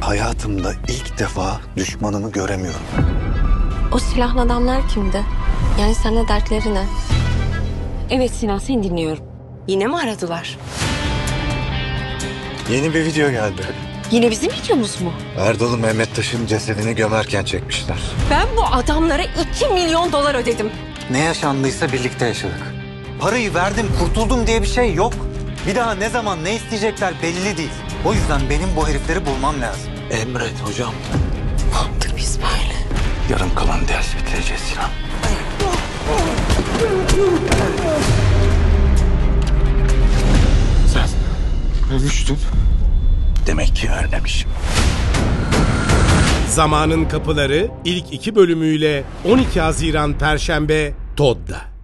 Hayatımda ilk defa düşmanımı göremiyorum. O silahlı adamlar kimdi? Yani seninle dertleri ne? Evet Sinan, seni dinliyorum. Yine mi aradılar? Yeni bir video geldi. Yine bizim videomuz mu? Erdal'ı Mehmet Taş'ın cesedini gömerken çekmişler. Ben bu adamlara 2 milyon dolar ödedim. Ne yaşandıysa birlikte yaşadık. Parayı verdim, kurtuldum diye bir şey yok. Bir daha ne zaman ne isteyecekler belli değil. O yüzden benim bu herifleri bulmam lazım. Emret hocam. Ne yaptık biz böyle? Yarım kalan ders bitireceğiz Sinan. Sen ölmüştün. Demek ki ölmemişim. Zamanın Kapıları ilk 2 bölümüyle 12 Haziran Perşembe TOD'da.